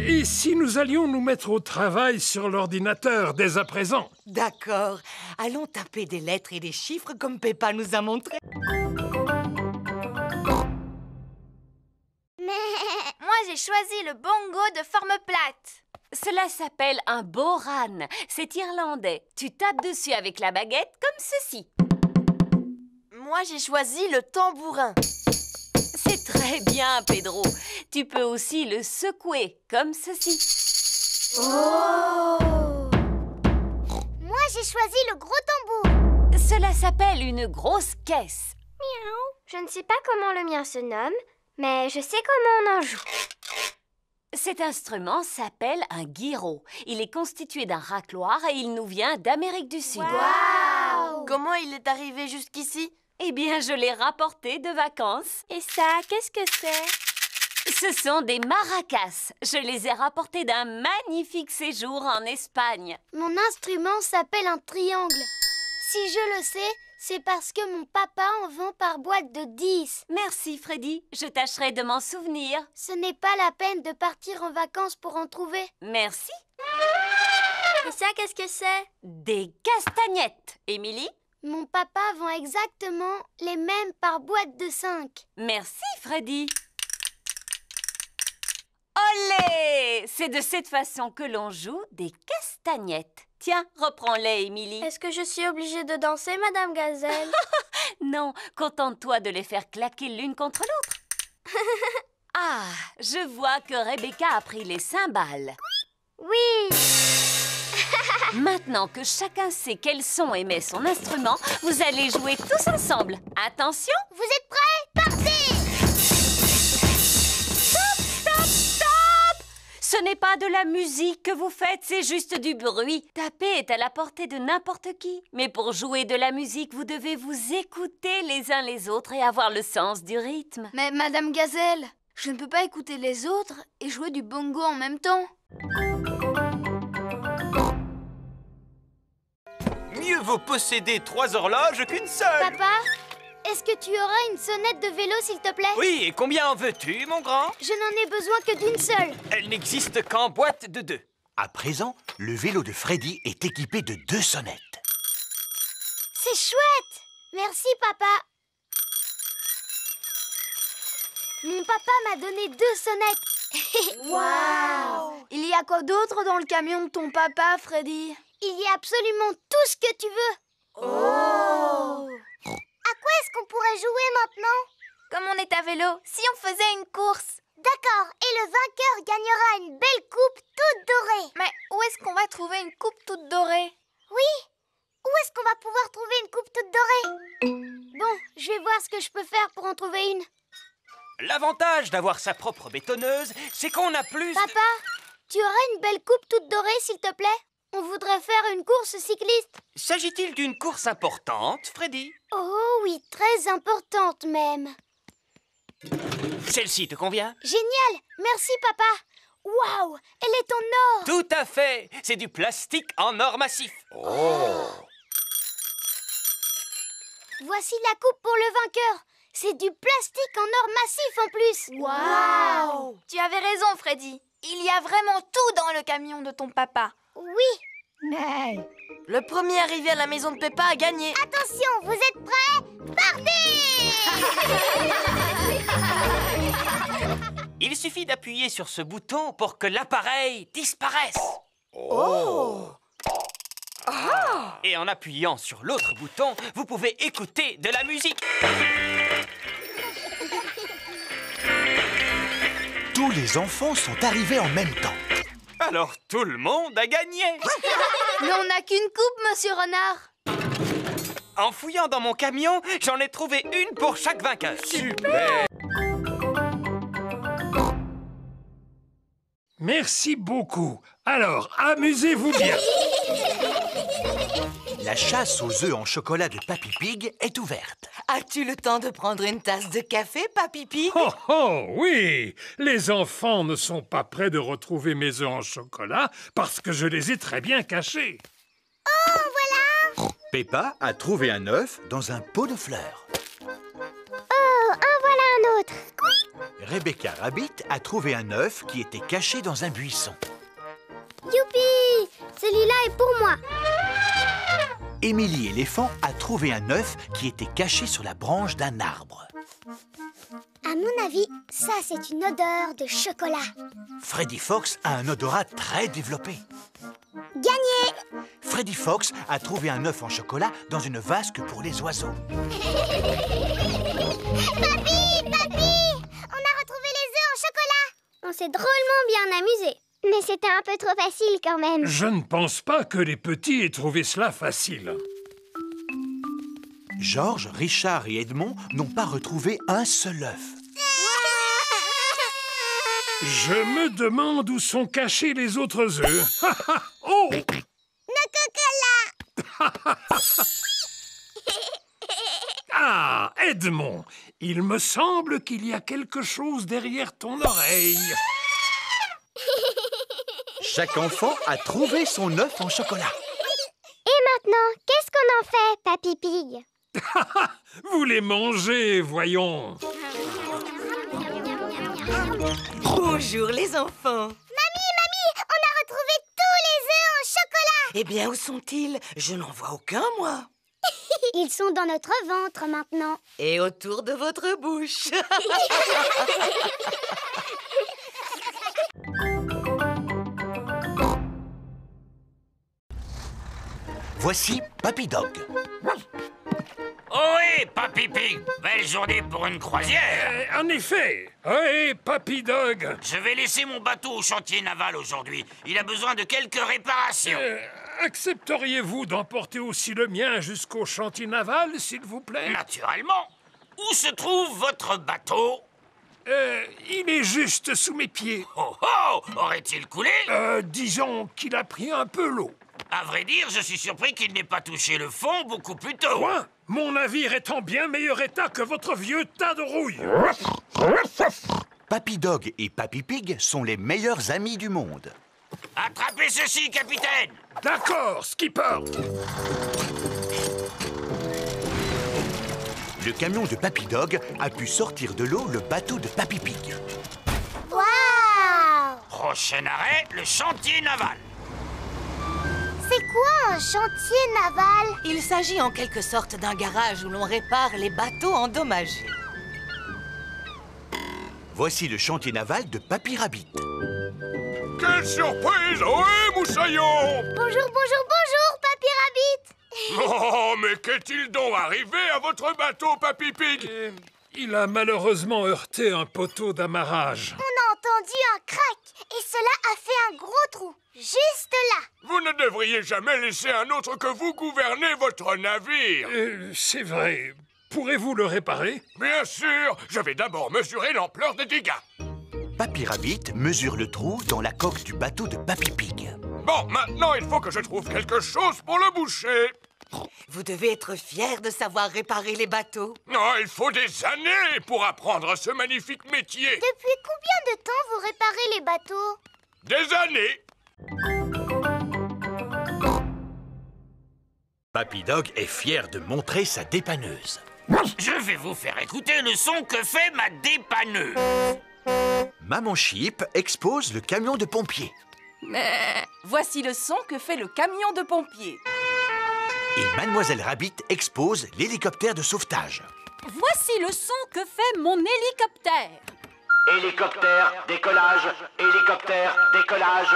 Et si nous allions nous mettre au travail sur l'ordinateur dès à présent? D'accord. Allons taper des lettres et des chiffres comme Peppa nous a montré. Moi, j'ai choisi le bongo de forme plate. Cela s'appelle un boran. C'est irlandais. Tu tapes dessus avec la baguette comme ceci. Moi, j'ai choisi le tambourin. C'est très bien, Pedro. Tu peux aussi le secouer comme ceci. Oh! Moi, j'ai choisi le gros tambour. Cela s'appelle une grosse caisse. Miaou. Je ne sais pas comment le mien se nomme, mais je sais comment on en joue. Cet instrument s'appelle un guiro. Il est constitué d'un racloir et il nous vient d'Amérique du Sud. Wow! Comment il est arrivé jusqu'ici? Eh bien, je l'ai rapporté de vacances. Et ça, qu'est-ce que c'est? Ce sont des maracas. Je les ai rapportés d'un magnifique séjour en Espagne. Mon instrument s'appelle un triangle. Si je le sais, c'est parce que mon papa en vend par boîte de 10. Merci, Freddy. Je tâcherai de m'en souvenir. Ce n'est pas la peine de partir en vacances pour en trouver. Merci. Et ça, qu'est-ce que c'est? Des castagnettes. Émilie? Mon papa vend exactement les mêmes par boîte de 5. Merci, Freddy. Olé! C'est de cette façon que l'on joue des castagnettes. Tiens, reprends-les, Émilie. Est-ce que je suis obligée de danser, Madame Gazelle? Non, contente-toi de les faire claquer l'une contre l'autre. Ah, je vois que Rebecca a pris les cymbales. Oui! Maintenant que chacun sait quel son émet son instrument, vous allez jouer tous ensemble. Attention! Vous êtes prêts? Partez! Stop, stop, stop! Ce n'est pas de la musique que vous faites, c'est juste du bruit. Taper est à la portée de n'importe qui. Mais pour jouer de la musique, vous devez vous écouter les uns les autres et avoir le sens du rythme. Mais Madame Gazelle, je ne peux pas écouter les autres et jouer du bongo en même temps. Mieux vaut posséder 3 horloges qu'une seule. Papa, est-ce que tu auras une sonnette de vélo, s'il te plaît? Oui, et combien en veux-tu, mon grand? Je n'en ai besoin que d'une seule. Elle n'existe qu'en boîte de 2. À présent, le vélo de Freddy est équipé de 2 sonnettes. C'est chouette! Merci, papa. Mon papa m'a donné 2 sonnettes. Waouh! Il y a quoi d'autre dans le camion de ton papa, Freddy? Il y a absolument tout ce que tu veux. Oh! À quoi est-ce qu'on pourrait jouer maintenant? Comme on est à vélo, si on faisait une course. D'accord, et le vainqueur gagnera une belle coupe toute dorée. Mais où est-ce qu'on va trouver une coupe toute dorée? Oui, où est-ce qu'on va pouvoir trouver une coupe toute dorée? Bon, je vais voir ce que je peux faire pour en trouver une. L'avantage d'avoir sa propre bétonneuse, c'est qu'on a plus... Papa, tu aurais une belle coupe toute dorée, s'il te plaît? On voudrait faire une course cycliste. S'agit-il d'une course importante, Freddy? Oh oui, très importante même. Celle-ci te convient? Génial, merci papa. Waouh, elle est en or. Tout à fait. C'est du plastique en or massif. Oh! Voici la coupe pour le vainqueur. C'est du plastique en or massif en plus. Waouh! Tu avais raison, Freddy. Il y a vraiment tout dans le camion de ton papa. Oui. Le premier arrivé à la maison de Peppa a gagné. Attention, vous êtes prêts? Partez! Il suffit d'appuyer sur ce bouton pour que l'appareil disparaisse. Oh! Et en appuyant sur l'autre bouton, vous pouvez écouter de la musique. Tous les enfants sont arrivés en même temps. Alors tout le monde a gagné. Mais on n'a qu'une coupe, monsieur Renard. En fouillant dans mon camion, j'en ai trouvé une pour chaque vainqueur. Super! Merci beaucoup. Alors, amusez-vous bien. La chasse aux œufs en chocolat de Papy Pig est ouverte. As-tu le temps de prendre une tasse de café, Papy Pig? Oh, oh, oui! Les enfants ne sont pas prêts de retrouver mes œufs en chocolat parce que je les ai très bien cachés. Oh, voilà! Peppa a trouvé un œuf dans un pot de fleurs. Oh, en voilà un autre. Rebecca Rabbit a trouvé un œuf qui était caché dans un buisson. Youpi! Celui-là est pour moi. Émilie Éléphant a trouvé un œuf qui était caché sur la branche d'un arbre. À mon avis, ça c'est une odeur de chocolat. Freddy Fox a un odorat très développé. Gagné! Freddy Fox a trouvé un œuf en chocolat dans une vasque pour les oiseaux. Papy! Papy! On a retrouvé les œufs en chocolat! On s'est drôlement bien amusé. Mais c'était un peu trop facile quand même. Je ne pense pas que les petits aient trouvé cela facile. Georges, Richard et Edmond n'ont pas retrouvé un seul œuf. Je me demande où sont cachés les autres œufs. Oh! Coca-Cola! Ah, Edmond, il me semble qu'il y a quelque chose derrière ton oreille. Chaque enfant a trouvé son œuf en chocolat. Et maintenant, qu'est-ce qu'on en fait, Papy Pig? Vous les mangez, voyons. Bonjour les enfants. Mamie, on a retrouvé tous les œufs en chocolat. Eh bien, où sont-ils? Je n'en vois aucun, moi. Ils sont dans notre ventre maintenant. Et autour de votre bouche. Voici Papy Dog. Ohé, Papy Pig! Belle journée pour une croisière! En effet! Oui, Papy Dog! Je vais laisser mon bateau au chantier naval aujourd'hui. Il a besoin de quelques réparations. Accepteriez-vous d'emporter aussi le mien jusqu'au chantier naval, s'il vous plaît? Naturellement! Où se trouve votre bateau? Il est juste sous mes pieds. Oh oh! Aurait-il coulé? Disons qu'il a pris un peu l'eau. À vrai dire, je suis surpris qu'il n'ait pas touché le fond beaucoup plus tôt. Quoi? Mon navire est en bien meilleur état que votre vieux tas de rouille. Papy Dog et Papy Pig sont les meilleurs amis du monde. Attrapez ceci, capitaine! D'accord, skipper. Le camion de Papy Dog a pu sortir de l'eau le bateau de Papy Pig. Waouh! Prochain arrêt, le chantier naval. C'est quoi un chantier naval? Il s'agit en quelque sorte d'un garage où l'on répare les bateaux endommagés. Voici le chantier naval de Papy Rabbit. Quelle surprise! Ohé, moussaillon! Bonjour, Papy Rabbit! Oh, mais qu'est-il donc arrivé à votre bateau, Papy Pig? Il a malheureusement heurté un poteau d'amarrage. On a entendu un crack et cela a fait un gros trou, juste là. Vous ne devriez jamais laisser un autre que vous gouverner votre navire. C'est vrai. Pourrez-vous le réparer? Bien sûr. Je vais d'abord mesurer l'ampleur des dégâts. Papy Rabbit mesure le trou dans la coque du bateau de Papy Pig. Bon, maintenant, il faut que je trouve quelque chose pour le boucher. Vous devez être fier de savoir réparer les bateaux. Non, il faut des années pour apprendre ce magnifique métier. Depuis combien de temps vous réparez les bateaux? Des années. Papy Dog est fier de montrer sa dépanneuse. Je vais vous faire écouter le son que fait ma dépanneuse. Maman Chip expose le camion de pompiers. Voici le son que fait le camion de pompiers. Et Mademoiselle Rabbit expose l'hélicoptère de sauvetage. Voici le son que fait mon hélicoptère. Hélicoptère, décollage, hélicoptère, décollage.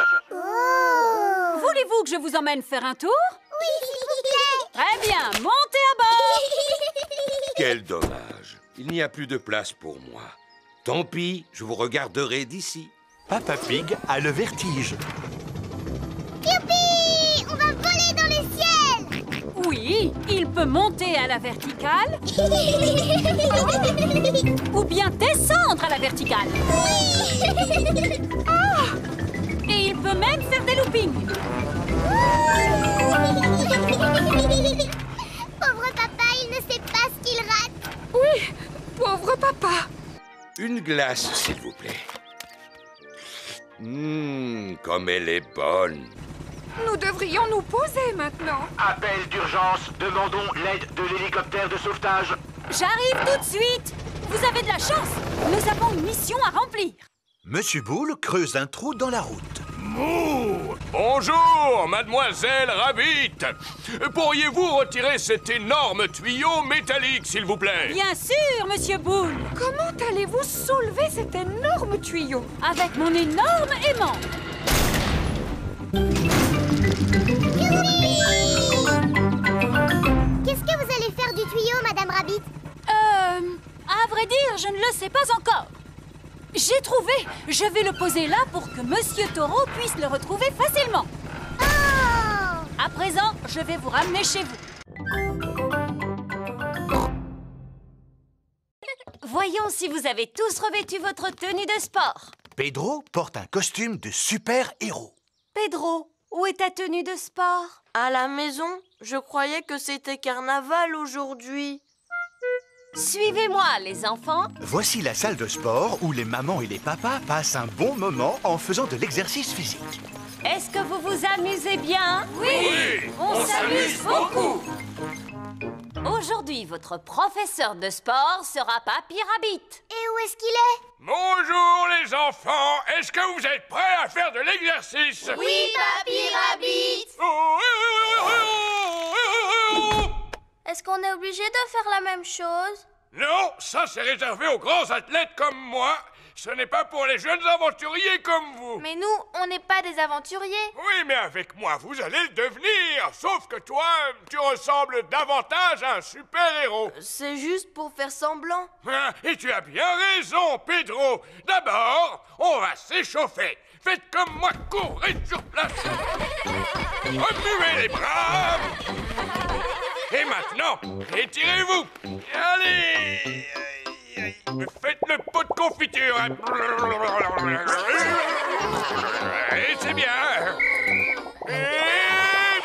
Voulez-vous que je vous emmène faire un tour? Oui, s'il vous plaît. Très bien, montez à bord. Quel dommage. Il n'y a plus de place pour moi. Tant pis, je vous regarderai d'ici. Papa Pig a le vertige. Youpi! On va voler dans le ciel. Oui, il peut monter à la verticale ou bien descendre à la verticale. Et il peut même faire des loopings. Pauvre papa, il ne sait pas ce qu'il rate. Oui, pauvre papa. Une glace, s'il vous plaît. Comme elle est bonne. Nous devrions nous poser maintenant. Appel d'urgence, demandons l'aide de l'hélicoptère de sauvetage. J'arrive tout de suite. Vous avez de la chance. Nous avons une mission à remplir. Monsieur Boule creuse un trou dans la route. Mouh! Bonjour, Mademoiselle Rabbit. Pourriez-vous retirer cet énorme tuyau métallique, s'il vous plaît? Bien sûr, Monsieur Boule. Comment allez-vous soulever cet énorme tuyau? Avec mon énorme aimant. Qu'est-ce que vous allez faire du tuyau, Madame Rabbit? À vrai dire, je ne le sais pas encore. J'ai trouvé. Je vais le poser là pour que Monsieur Taureau puisse le retrouver facilement. Oh! À présent, je vais vous ramener chez vous. Voyons si vous avez tous revêtu votre tenue de sport. Pedro porte un costume de super-héros. Pedro, où est ta tenue de sport? À la maison, je croyais que c'était carnaval aujourd'hui. Suivez-moi, les enfants. Voici la salle de sport où les mamans et les papas passent un bon moment en faisant de l'exercice physique. Est-ce que vous vous amusez bien? Oui, on s'amuse beaucoup. Aujourd'hui, votre professeur de sport sera Papy Rabbit. Et où est-ce qu'il est? Bonjour, les enfants. Est-ce que vous êtes prêts à faire de l'exercice? Oui, Papy Rabbit. Est-ce qu'on est obligé de faire la même chose? Non, ça c'est réservé aux grands athlètes comme moi. Ce n'est pas pour les jeunes aventuriers comme vous. Mais nous, on n'est pas des aventuriers. Oui, mais avec moi, vous allez le devenir. Sauf que toi, tu ressembles davantage à un super-héros. C'est juste pour faire semblant. Et tu as bien raison, Pedro. D'abord, on va s'échauffer. Faites comme moi, courez sur place. Remuez les bras. Et maintenant, étirez-vous. Allez. Faites le pot de confiture. Et c'est bien. Et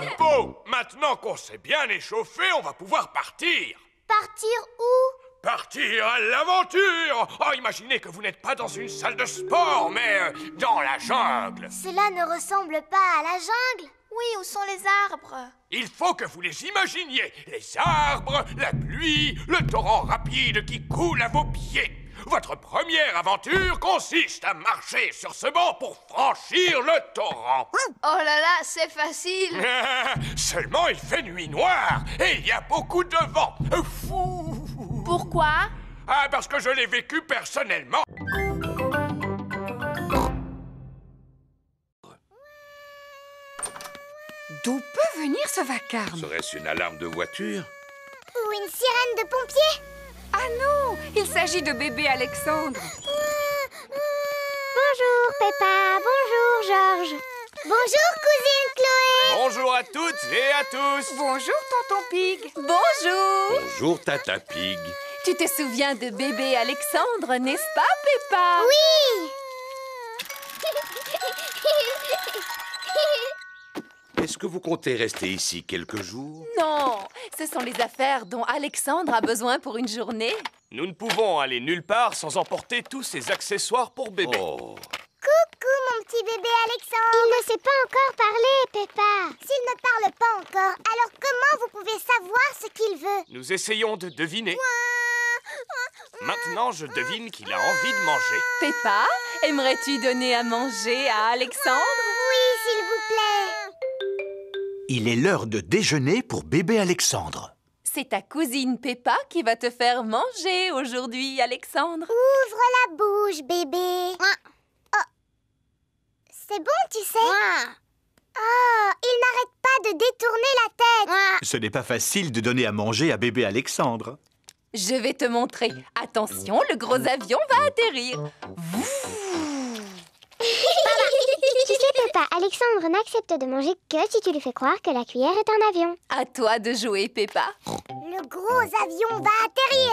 repos. Maintenant qu'on s'est bien échauffé, on va pouvoir partir. Partir où? Partir à l'aventure. Oh, imaginez que vous n'êtes pas dans une salle de sport, mais dans la jungle. Cela ne ressemble pas à la jungle. Oui, où sont les arbres? Il faut que vous les imaginiez. Les arbres, la pluie, le torrent rapide qui coule à vos pieds. Votre première aventure consiste à marcher sur ce banc pour franchir le torrent. Oh là là, c'est facile. Seulement, il fait nuit noire et il y a beaucoup de vent. Fou. Pourquoi? Ah, parce que je l'ai vécu personnellement. D'où peut venir ce vacarme? Serait-ce une alarme de voiture? Ou une sirène de pompier? Ah non, il s'agit de bébé Alexandre. Bonjour Peppa, bonjour Georges. Bonjour cousine Chloé. Bonjour à toutes et à tous. Bonjour tonton Pig. Bonjour. Bonjour Tata Pig. Tu te souviens de bébé Alexandre, n'est-ce pas, Peppa? Oui. Est-ce que vous comptez rester ici quelques jours? Non, ce sont les affaires dont Alexandre a besoin pour une journée. Nous ne pouvons aller nulle part sans emporter tous ces accessoires pour bébé. Oh. Coucou mon petit bébé Alexandre. Il ne sait pas encore parler, Peppa. S'il ne parle pas encore, alors comment vous pouvez savoir ce qu'il veut? Nous essayons de deviner. Maintenant, je devine qu'il a envie de manger. Peppa, aimerais-tu donner à manger à Alexandre? Oui, s'il vous plaît. Il est l'heure de déjeuner pour bébé Alexandre. C'est ta cousine Peppa qui va te faire manger aujourd'hui, Alexandre. Ouvre la bouche, bébé. Oh. C'est bon, tu sais. Oh, il n'arrête pas de détourner la tête. Ce n'est pas facile de donner à manger à bébé Alexandre. Je vais te montrer. Attention, le gros avion va atterrir. Tu sais, Peppa, Alexandre n'accepte de manger que si tu lui fais croire que la cuillère est un avion. À toi de jouer, Peppa. Le gros avion va atterrir.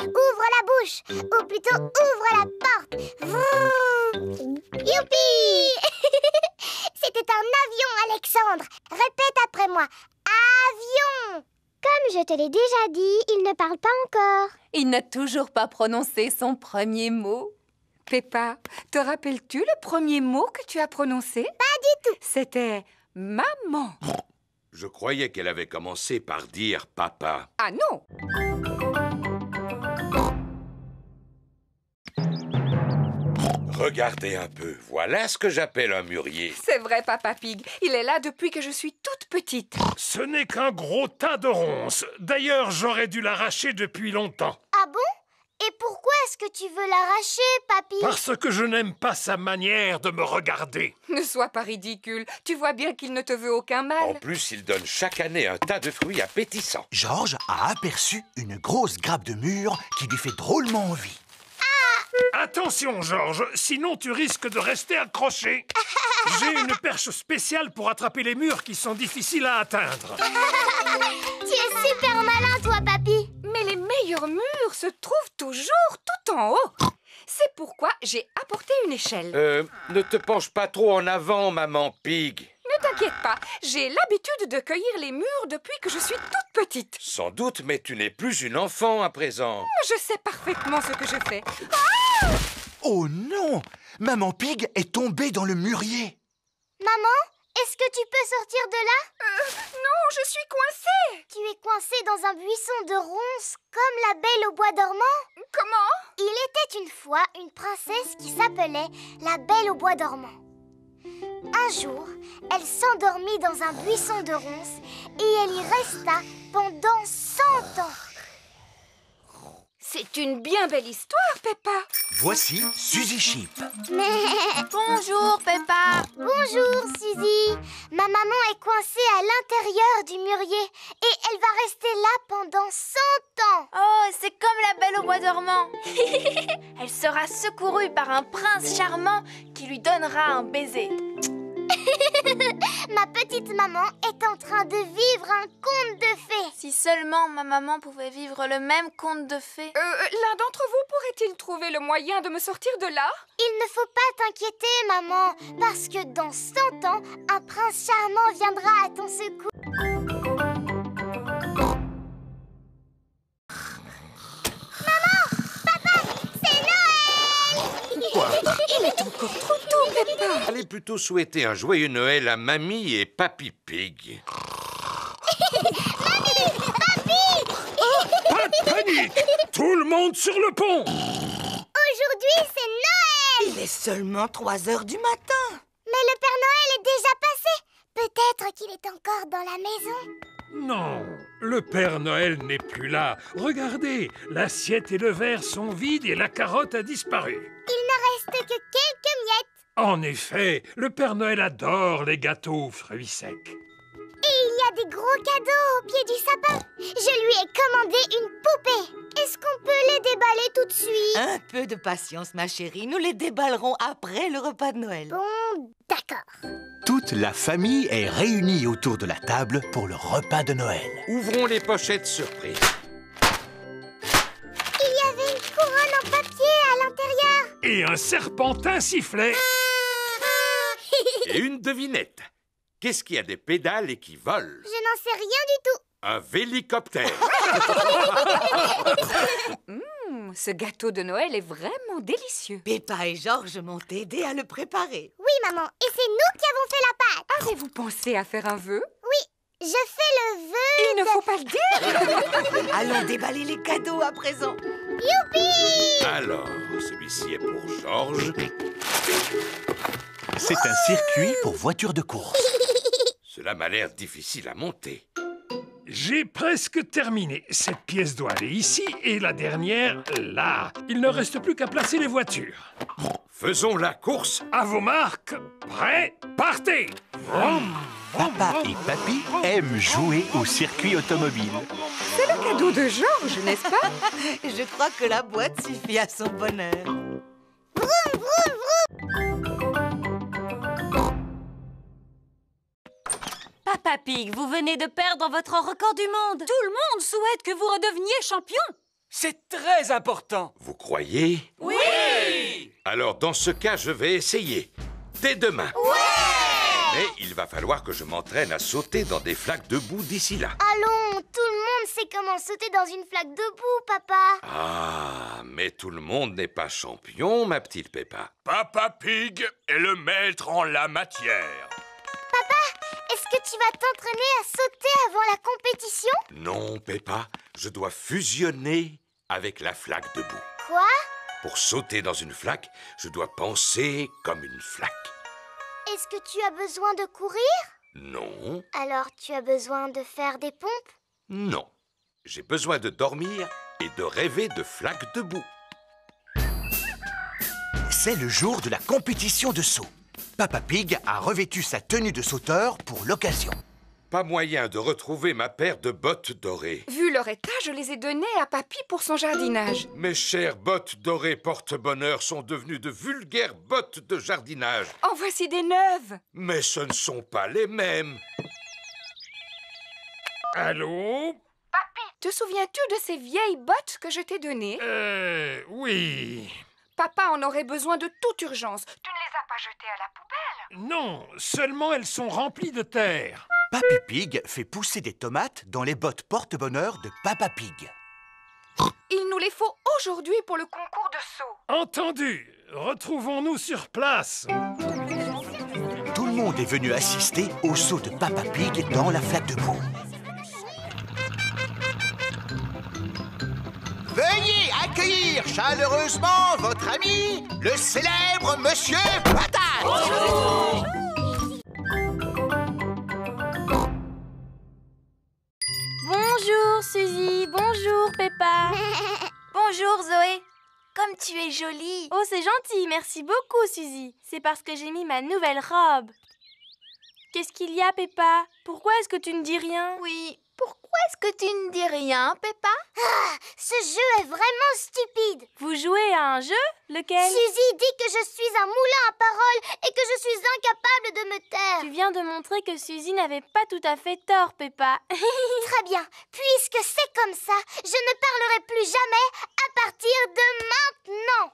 Ouvre la bouche. Ou plutôt, ouvre la porte. Youpi. C'était un avion, Alexandre. Répète après moi. Avion. Comme je te l'ai déjà dit, il ne parle pas encore. Il n'a toujours pas prononcé son premier mot. Peppa, te rappelles-tu le premier mot que tu as prononcé? Pas du tout. C'était maman. Je croyais qu'elle avait commencé par dire papa. Ah non! Regardez un peu, voilà ce que j'appelle un mûrier. C'est vrai, Papa Pig. Il est là depuis que je suis toute petite. Ce n'est qu'un gros tas de ronces. D'ailleurs, j'aurais dû l'arracher depuis longtemps. Ah bon? Et pourquoi est-ce que tu veux l'arracher, papy? Parce que je n'aime pas sa manière de me regarder. Ne sois pas ridicule. Tu vois bien qu'il ne te veut aucun mal. En plus, il donne chaque année un tas de fruits appétissants. Georges a aperçu une grosse grappe de mûres qui lui fait drôlement envie. Attention, Georges, sinon tu risques de rester accroché. J'ai une perche spéciale pour attraper les mûres qui sont difficiles à atteindre. Tu es super malin, toi, papy. Mais les meilleures mûres se trouvent toujours tout en haut. C'est pourquoi j'ai apporté une échelle. Ne te penche pas trop en avant, maman Pig. Ne t'inquiète pas, j'ai l'habitude de cueillir les mûres depuis que je suis toute petite. Sans doute, mais tu n'es plus une enfant à présent. Je sais parfaitement ce que je fais. Oh non! Maman Pig est tombée dans le mûrier. Maman, est-ce que tu peux sortir de là? Non, je suis coincée. Tu es coincée dans un buisson de ronces comme la Belle au bois dormant? Comment? Il était une fois une princesse qui s'appelait la Belle au bois dormant. Un jour, elle s'endormit dans un buisson de ronces et elle y resta pendant 100 ans. C'est une bien belle histoire, Peppa. Voici Suzy Sheep. Bonjour, Peppa. Bonjour, Suzy. Ma maman est coincée à l'intérieur du mûrier et elle va rester là pendant 100 ans. Oh, c'est comme la Belle au bois dormant. Elle sera secourue par un prince charmant qui lui donnera un baiser. Ma petite maman est en train de vivre un conte de fées. Si seulement ma maman pouvait vivre le même conte de fées. L'un d'entre vous pourrait-il trouver le moyen de me sortir de là? Il ne faut pas t'inquiéter, maman, parce que dans 100 ans, un prince charmant viendra à ton secours. Maman! Papa! C'est Noël! Quoi? Il est encore trop tôt, Peppa. Allez plutôt souhaiter un joyeux Noël à Mamie et Papy Pig. Mamie! Papy! Pas de panique! Tout le monde sur le pont! Aujourd'hui, c'est Noël! Il est seulement 3 heures du matin. Mais le Père Noël est déjà passé. Peut-être qu'il est encore dans la maison. Non, le Père Noël n'est plus là. Regardez, l'assiette et le verre sont vides et la carotte a disparu. Il ne reste que quelques miettes. En effet, le Père Noël adore les gâteaux aux fruits secs. Et il y a des gros cadeaux au pied du sapin. Je lui ai commandé une poupée. Est-ce qu'on peut les déballer tout de suite? Un peu de patience, ma chérie. Nous les déballerons après le repas de Noël. Bon, d'accord. Toute la famille est réunie autour de la table pour le repas de Noël. Ouvrons les pochettes surprises. Il y avait une couronne en papier à l'intérieur. Et un serpentin sifflet. Et une devinette. Qu'est-ce qui a des pédales et qui vole? Je n'en sais rien du tout. Un vélicoptère. Ce gâteau de Noël est vraiment délicieux. Peppa et Georges m'ont aidé à le préparer. Oui, maman, et c'est nous qui avons fait la pâte. Avez-vous pensé à faire un vœu? Oui, Je fais le vœu. Il ne faut pas le dire. Allons déballer les cadeaux à présent. Youpi! Alors, celui-ci est pour Georges. C'est un circuit pour voitures de course. Cela m'a l'air difficile à monter. J'ai presque terminé. Cette pièce doit aller ici et la dernière là. Il ne reste plus qu'à placer les voitures. Faisons la course. À vos marques, prêts, partez! Papa et Papy aiment jouer au circuit automobile. C'est le cadeau de Georges, n'est-ce pas? Je crois que la boîte suffit à son bonheur. Vroom, vroom, vroom. Papa Pig, vous venez de perdre votre record du monde. Tout le monde souhaite que vous redeveniez champion. C'est très important. Vous croyez? Oui! Alors, dans ce cas, je vais essayer. Dès demain. Mais il va falloir que je m'entraîne à sauter dans des flaques de boue d'ici là. Allons, tout le monde sait comment sauter dans une flaque de boue, papa. Ah, mais tout le monde n'est pas champion, ma petite Peppa. Papa Pig est le maître en la matière. Papa, est-ce que tu vas t'entraîner à sauter avant la compétition? Non, Peppa, je dois fusionner avec la flaque de boue. Quoi? Pour sauter dans une flaque, je dois penser comme une flaque. Est-ce que tu as besoin de courir? Non, Alors tu as besoin de faire des pompes? non. J'ai besoin de dormir et de rêver de flaques de boue. C'est le jour de la compétition de saut. Papa Pig a revêtu sa tenue de sauteur pour l'occasion. Pas moyen de retrouver ma paire de bottes dorées. Vu leur état, je les ai données à Papy pour son jardinage. Mes chères bottes dorées porte-bonheur sont devenues de vulgaires bottes de jardinage. En voici des neuves. Mais ce ne sont pas les mêmes. Allô? Papy, te souviens-tu de ces vieilles bottes que je t'ai données? Oui. Papa en aurait besoin de toute urgence. Tu ne les as pas jetées à la poubelle? Non, seulement elles sont remplies de terre. Papy Pig fait pousser des tomates dans les bottes porte-bonheur de Papa Pig. Il nous les faut aujourd'hui pour le concours de saut. Entendu. Retrouvons-nous sur place. Tout le monde est venu assister au saut de Papa Pig dans la flaque de boue. Veuillez accueillir chaleureusement votre ami, le célèbre Monsieur Patate. Bonjour Suzy, bonjour Peppa. Bonjour Zoé. Comme tu es jolie. Oh, c'est gentil, merci beaucoup Suzy. C'est parce que j'ai mis ma nouvelle robe. Qu'est-ce qu'il y a, Peppa? Pourquoi est-ce que tu ne dis rien? Oui, pourquoi est-ce que tu ne dis rien, Peppa? Ah, ce jeu est vraiment stupide. Vous jouez à un jeu? Lequel? Suzy dit que je suis un moulin à paroles et que je suis incapable de me taire. Tu viens de montrer que Suzy n'avait pas tout à fait tort, Peppa. Très bien. Puisque c'est comme ça, je ne parlerai plus jamais à partir de maintenant.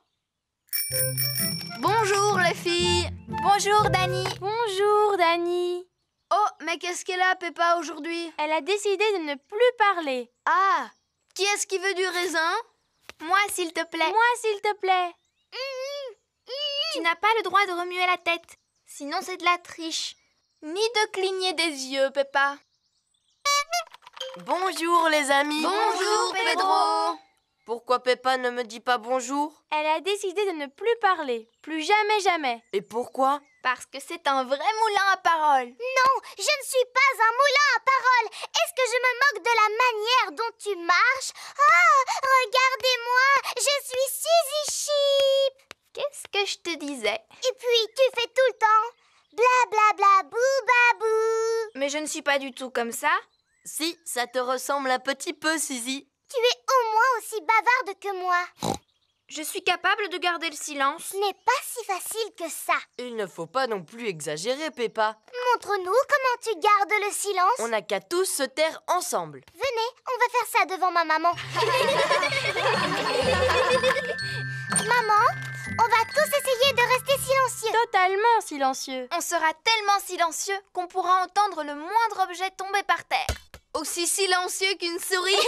Bonjour les filles. Bonjour Dani. Bonjour Dani. Oh, mais qu'est-ce qu'elle a, Peppa, aujourd'hui? Elle a décidé de ne plus parler. Ah, qui est-ce qui veut du raisin? Moi, s'il te plaît. Moi, s'il te plaît. Tu n'as pas le droit de remuer la tête. Sinon, c'est de la triche. Ni de cligner des yeux, Peppa. Bonjour les amis. Bonjour, Pedro. Pourquoi Peppa ne me dit pas bonjour? Elle a décidé de ne plus parler. Plus jamais, jamais. Et pourquoi? Parce que c'est un vrai moulin à paroles. Non, je ne suis pas un moulin à paroles. Est-ce que je me moque de la manière dont tu marches? Oh, regardez-moi, je suis Suzy Sheep. Qu'est-ce que je te disais? Et puis, tu fais tout le temps bla bla bla bou babou. Mais je ne suis pas du tout comme ça. Si, ça te ressemble un petit peu, Suzy. Tu es au moins aussi bavarde que moi. Je suis capable de garder le silence. Ce n'est pas si facile que ça. Il ne faut pas non plus exagérer, Peppa. Montre-nous comment tu gardes le silence. On n'a qu'à tous se taire ensemble. Venez, on va faire ça devant ma maman. Maman, on va tous essayer de rester silencieux. Totalement silencieux. On sera tellement silencieux qu'on pourra entendre le moindre objet tomber par terre. Aussi silencieux qu'une souris.